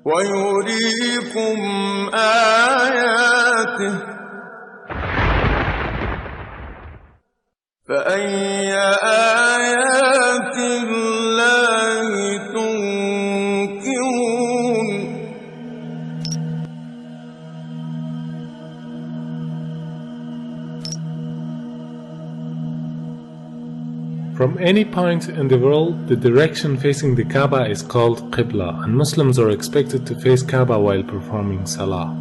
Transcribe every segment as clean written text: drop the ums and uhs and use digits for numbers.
ويريكم آياته فأي آيات الله تنكرون. From any point in the world, the direction facing the Kaaba is called Qibla, and Muslims are expected to face Kaaba while performing Salah.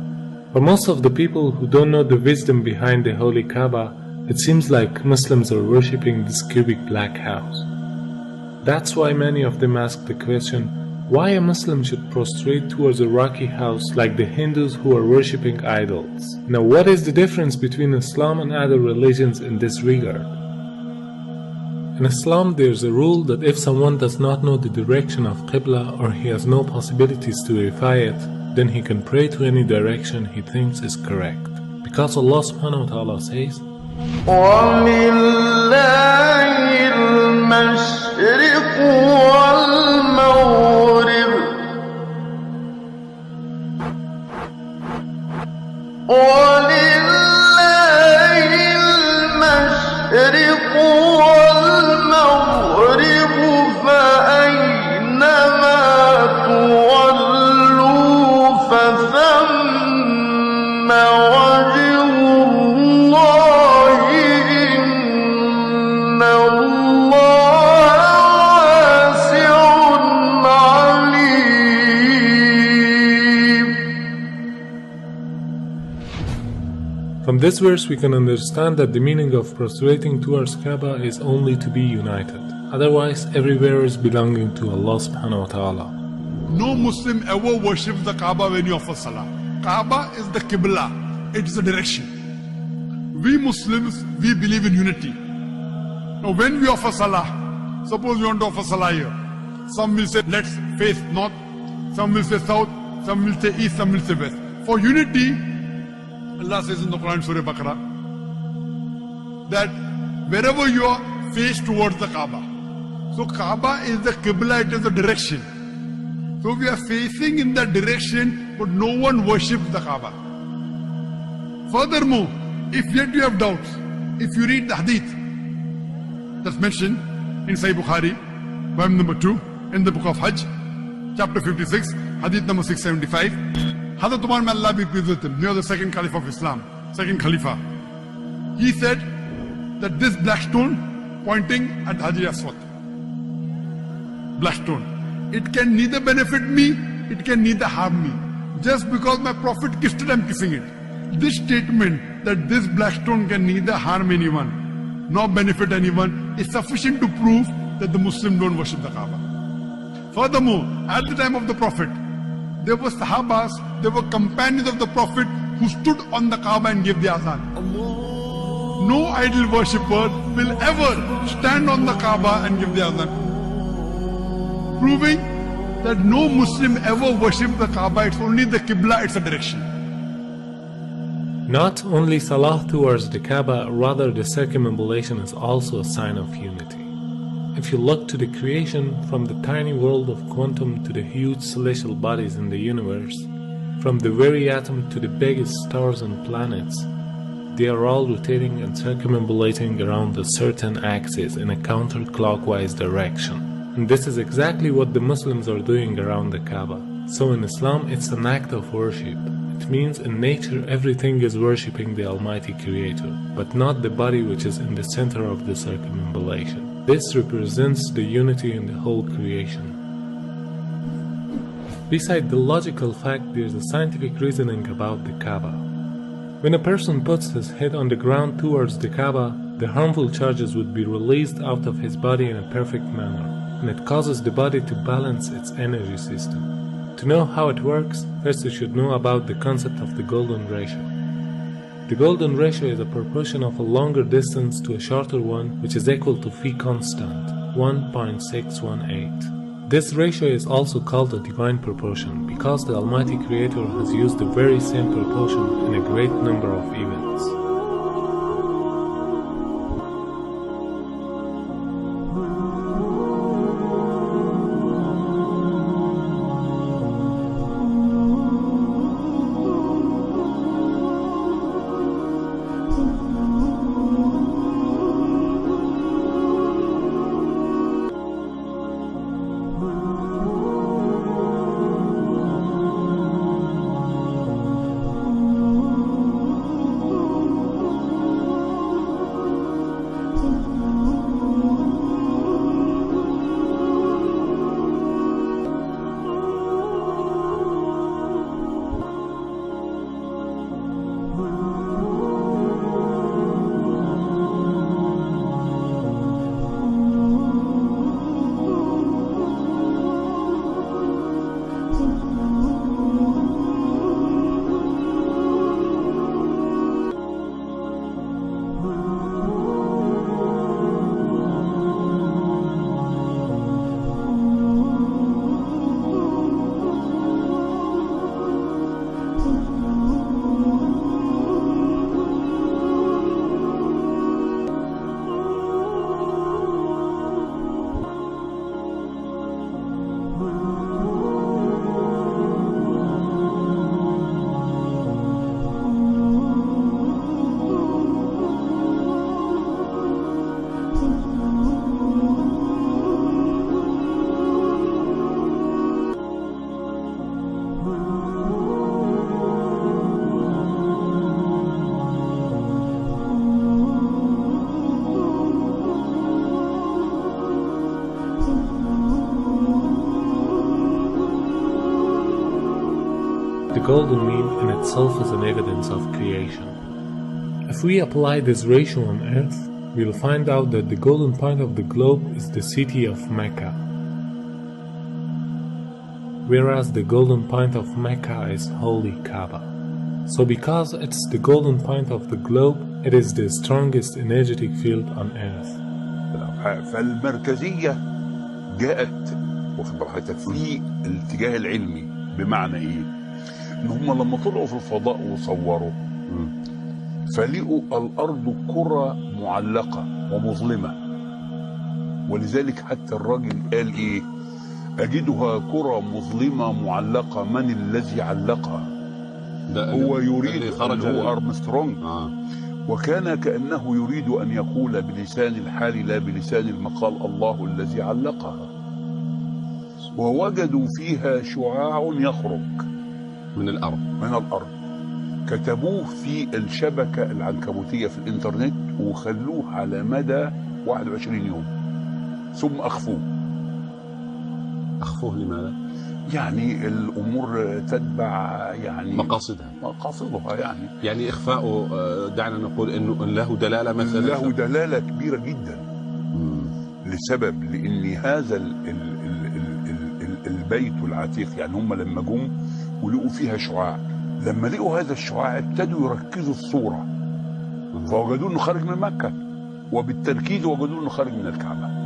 For most of the people who don't know the wisdom behind the holy Kaaba, it seems like Muslims are worshipping this cubic black house. That's why many of them ask the question, why a Muslim should prostrate towards a rocky house like the Hindus who are worshipping idols. Now, what is the difference between Islam and other religions in this regard? In Islam, there's a rule that if someone does not know the direction of Qibla or he has no possibilities to verify it, then he can pray to any direction he thinks is correct. Because Allah subhanahu wa ta'ala says, وَلِلَّهِ الْمَشْرِقُ وَالْمَغْرِبُ وَلِلَّهِ الْمَشْرِقُ وَالْمَغْرِبُ فَأَيْنَمَا تُوَلُّوا فَثَمَّ وَجْهُ اللَّهِ إِنَّ اللَّهَ وَاسِعٌ عَلِيمٌ. From this verse we can understand that the meaning of prostrating towards Kaaba is only to be united. Otherwise, everywhere is belonging to Allah subhanahu wa ta'ala. No Muslim ever worships the Kaaba when you offer Salah. Kaaba is the Qibla. It is the direction. We Muslims, we believe in unity. Now when we offer Salah, suppose we want to offer Salah here. Some will say, let's face north. Some will say south. Some will say east. Some will say west. For unity, Allah says in the Quran, Surah Baqarah, that wherever you are, face towards the Kaaba. So Kaaba is the Qibla, it is the direction. So we are facing in that direction, but no one worships the Kaaba. Furthermore, if yet you have doubts, if you read the hadith that's mentioned in Sahih Bukhari, volume number 2, in the book of Hajj, chapter 56, hadith number 675, Hazrat Umar, may Allah be pleased with him, near the second Caliph of Islam, second Khalifa, he said that this black stone pointing at Hajar Aswad, black stone, it can neither benefit me, it can neither harm me. Just because my Prophet kissed it, I'm kissing it. This statement that this black stone can neither harm anyone nor benefit anyone is sufficient to prove that the Muslims don't worship the Kaaba. Furthermore, at the time of the Prophet, there were Sahabas, there were companions of the Prophet who stood on the Kaaba and gave the azan. No idol worshipper will ever stand on the Kaaba and give the azan, proving that no Muslim ever worships the Kaaba. It's only the Qibla, it's a direction. Not only Salah towards the Kaaba, rather the circumambulation is also a sign of unity. If you look to the creation, from the tiny world of quantum to the huge celestial bodies in the universe, from the very atom to the biggest stars and planets, they are all rotating and circumambulating around a certain axis in a counterclockwise direction. And this is exactly what the Muslims are doing around the Kaaba. So in Islam, it's an act of worship. It means in nature everything is worshipping the Almighty Creator, but not the body which is in the center of the circumambulation. This represents the unity in the whole creation. Beside the logical fact, there is a scientific reasoning about the Kaaba. When a person puts his head on the ground towards the Kaaba, the harmful charges would be released out of his body in a perfect manner, and it causes the body to balance its energy system. To know how it works, first you should know about the concept of the golden ratio. The golden ratio is a proportion of a longer distance to a shorter one, which is equal to phi constant, 1.618. This ratio is also called a divine proportion because the Almighty Creator has used the very same proportion in a great number of events. the golden mean in itself is an evidence of creation. If we apply this ratio on Earth, we'll find out that the golden point of the globe is the city of Mecca, whereas the golden point of Mecca is holy Kaaba. So because it's the golden point of the globe, it is the strongest energetic field on Earth. فالمركزية جاءت واخد بالك في الاتجاه العلمي، بمعنى ايه؟ ان هم لما طلعوا في الفضاء وصوروا فلقوا الارض كرة معلقة ومظلمة، ولذلك حتى الراجل قال ايه؟ اجدها كرة مظلمة معلقة، من الذي علقها؟ هو يريد خرج هو أرمسترونج. وكان كأنه يريد أن يقول بلسان الحال لا بلسان المقال الله الذي علقها. ووجدوا فيها شعاع يخرج من الأرض كتبوه في الشبكة العنكبوتية في الإنترنت وخلوه على مدى 21 يوم ثم أخفوه لماذا؟ يعني الأمور تتبع يعني مقاصدها يعني إخفاؤه دعنا نقول إنه له دلالة مثلا، له دلالة كبيرة جدا لسبب، لأن هذا البيت العتيق يعني هم لما جم ولقوا فيها شعاع، لما لقوا هذا الشعاع ابتدوا يركزوا الصورة فوجدوا إنه خارج من مكة، وبالتركيز وجدوا إنه خارج من الكعبة.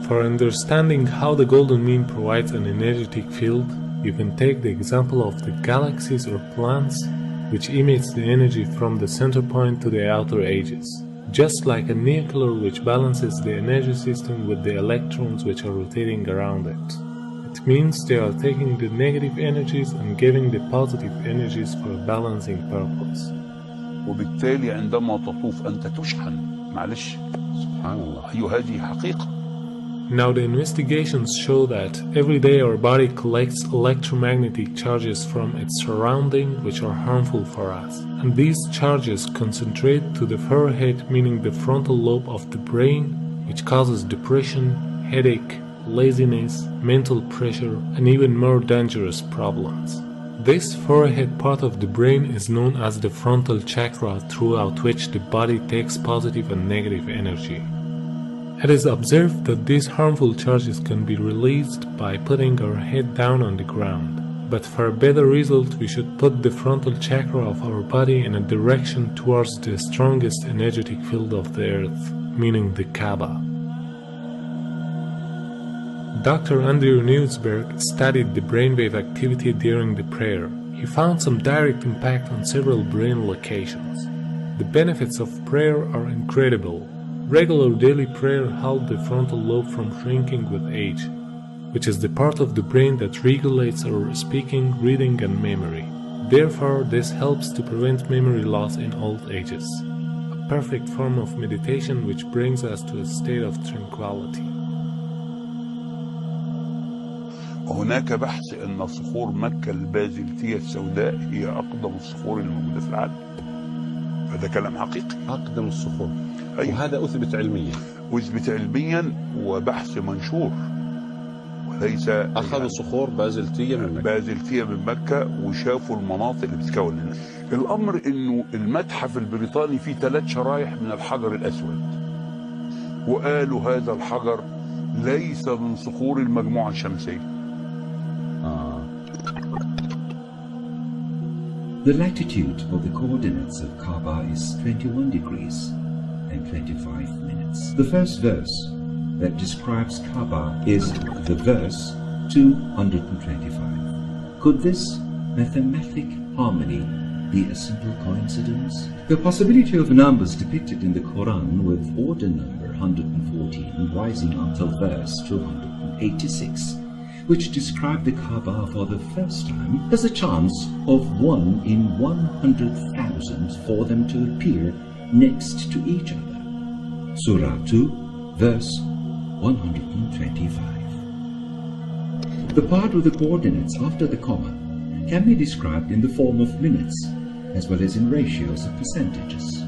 For understanding how the golden mean provides an energetic field, you can take the example of the galaxies or planets, which emits the energy from the center point to the outer edges, just like a nuclear which balances the energy system with the electrons which are rotating around it. It means they are taking the negative energies and giving the positive energies for a balancing purpose. وبالتالي عندما تطوف أنت تشحن، معلش سبحان الله، هذه حقيقة. Now the investigations show that every day our body collects electromagnetic charges from its surrounding which are harmful for us. And these charges concentrate to the forehead, meaning the frontal lobe of the brain, which causes depression, headache, laziness, mental pressure, and even more dangerous problems. This forehead part of the brain is known as the frontal chakra, throughout which the body takes positive and negative energy. It is observed that these harmful charges can be released by putting our head down on the ground. But for a better result, we should put the frontal chakra of our body in a direction towards the strongest energetic field of the earth, meaning the Kaaba. Dr. Andrew Newsberg studied the brainwave activity during the prayer. He found some direct impact on several brain locations. The benefits of prayer are incredible. Regular daily prayer helps the frontal lobe from shrinking with age, which is the part of the brain that regulates our speaking, reading, and memory. Therefore, this helps to prevent memory loss in old ages. A perfect form of meditation which brings us to a state of tranquility. هناك بحث أن صخور مكة البازلتية السوداء هي أقدم الصخور الموجودة في العالم. هذا كلام حقيقي. أقدم الصخور. أيوة. وهذا أثبت علميا وبحث منشور، وليس أخذوا صخور بازلتية من مكة وشافوا المناطق اللي بتتكون هنا. الأمر إنه المتحف البريطاني فيه 3 شرايح من الحجر الأسود، وقالوا هذا الحجر ليس من صخور المجموعة الشمسية. The latitude of the coordinates of Kaaba is 21 degrees and 25 minutes. The first verse that describes Kaaba is the verse 225. Could this mathematic harmony be a simple coincidence? The possibility of numbers depicted in the Quran with order number 114 rising until verse 286, which describe the Kaaba for the first time, has a chance of 1 in 100,000 for them to appear next to each other. Surah 2, verse 125. The part of the coordinates after the comma can be described in the form of minutes, as well as in ratios of percentages.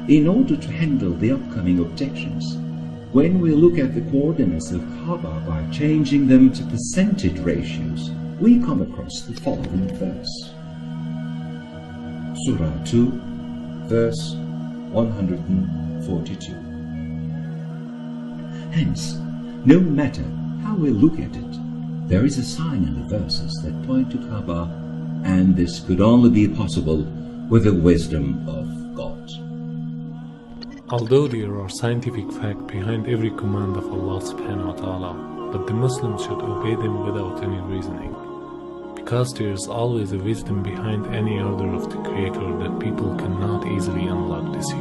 In order to handle the upcoming objections, when we look at the coordinates of Kaaba by changing them to percentage ratios, we come across the following verse. Surah 2, verse 142. Hence, no matter how we look at it, there is a sign in the verses that point to Kaaba, and this could only be possible with the wisdom of God. Although there are scientific facts behind every command of Allah subhanahu wa ta'ala, but the Muslims should obey them without any reasoning, because there is always a wisdom behind any order of the Creator that people cannot easily unlock the secret.